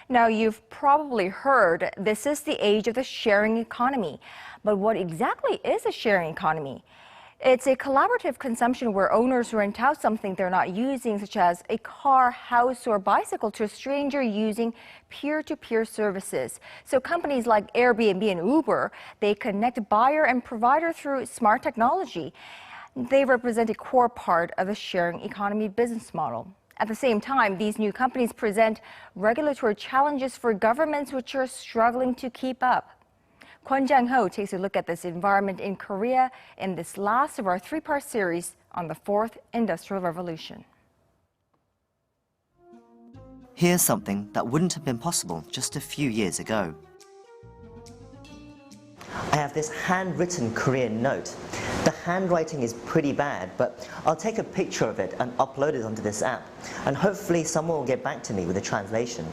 Now, you've probably heard this is the age of the sharing economy. But what exactly is a sharing economy? It's a collaborative consumption where owners rent out something they're not using, such as a car, house, or bicycle, to a stranger using peer-to-peer services. So companies like Airbnb and Uber, they connect buyer and provider through smart technology. They represent a core part of the sharing economy business model. At the same time, these new companies present regulatory challenges for governments which are struggling to keep up. Kwon Jang-ho takes a look at this environment in Korea in this last of our three-part series on the Fourth Industrial Revolution. Here's something that wouldn't have been possible just a few years ago. I have this handwritten Korean note. The handwriting is pretty bad, but I'll take a picture of it and upload it onto this app, and hopefully someone will get back to me with a translation.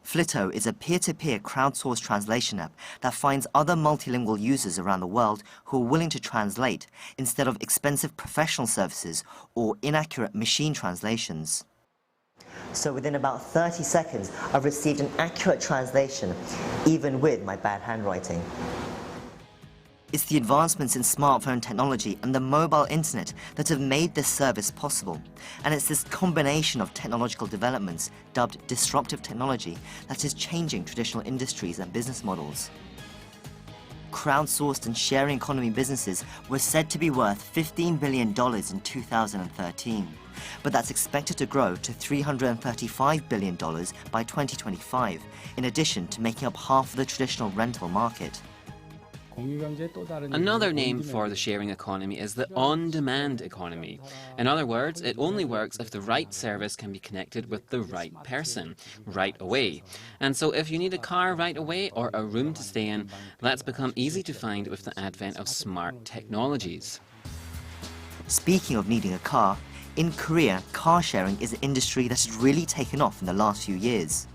Flitto is a peer-to-peer crowdsourced translation app that finds other multilingual users around the world who are willing to translate instead of expensive professional services or inaccurate machine translations. So within about 30 seconds, I've received an accurate translation, even with my bad handwriting. It's the advancements in smartphone technology and the mobile internet that have made this service possible. And it's this combination of technological developments, dubbed disruptive technology, that is changing traditional industries and business models. Crowdsourced and sharing economy businesses were said to be worth $15 billion in 2013. But that's expected to grow to $335 billion by 2025, in addition to making up half of the traditional rental market. Another name for the sharing economy is the on-demand economy. In other words, it only works if the right service can be connected with the right person right away. And so if you need a car right away or a room to stay in, that's become easy to find with the advent of smart technologies. Speaking of needing a car, in Korea, car sharing is an industry that has really taken off in the last few years.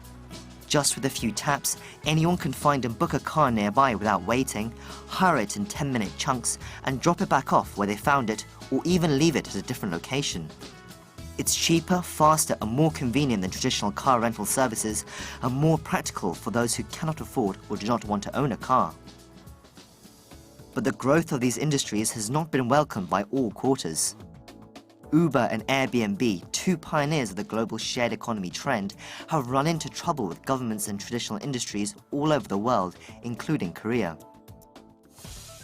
Just with a few taps, anyone can find and book a car nearby without waiting, hire it in 10-minute chunks, and drop it back off where they found it, or even leave it at a different location. It's cheaper, faster, and more convenient than traditional car rental services, and more practical for those who cannot afford or do not want to own a car. But the growth of these industries has not been welcomed by all quarters. Uber and Airbnb, two pioneers of the global shared economy trend, have run into trouble with governments and traditional industries all over the world, including Korea.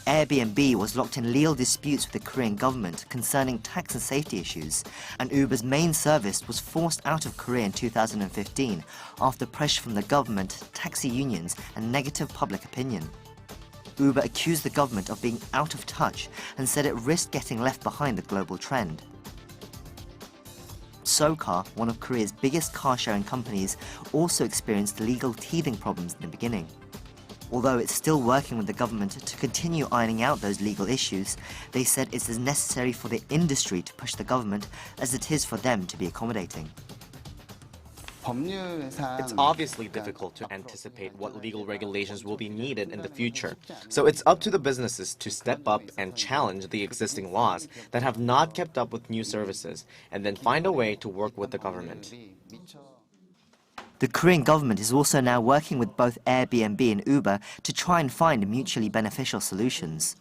Airbnb was locked in legal disputes with the Korean government concerning tax and safety issues, and Uber's main service was forced out of Korea in 2015 after pressure from the government, taxi unions, and negative public opinion. Uber accused the government of being out of touch and said it risked getting left behind the global trend. SoCar, one of Korea's biggest car-sharing companies, also experienced legal teething problems in the beginning. Although it's still working with the government to continue ironing out those legal issues, they said it's as necessary for the industry to push the government as it is for them to be accommodating. It's obviously difficult to anticipate what legal regulations will be needed in the future. So it's up to the businesses to step up and challenge the existing laws that have not kept up with new services, and then find a way to work with the government. The Korean government is also now working with both Airbnb and Uber to try and find mutually beneficial solutions.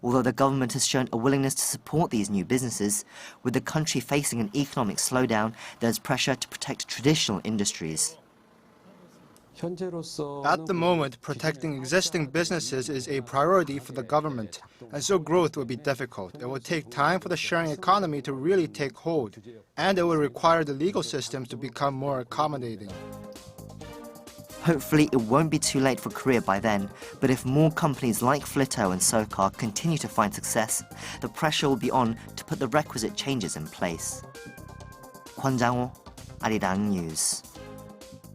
Although the government has shown a willingness to support these new businesses, with the country facing an economic slowdown, there's pressure to protect traditional industries. At the moment, protecting existing businesses is a priority for the government, and so growth will be difficult. It will take time for the sharing economy to really take hold, and it will require the legal systems to become more accommodating. Hopefully, it won't be too late for Korea by then, but if more companies like Flitto and SoCar continue to find success, the pressure will be on to put the requisite changes in place. Kwon Jang-ho, Arirang News.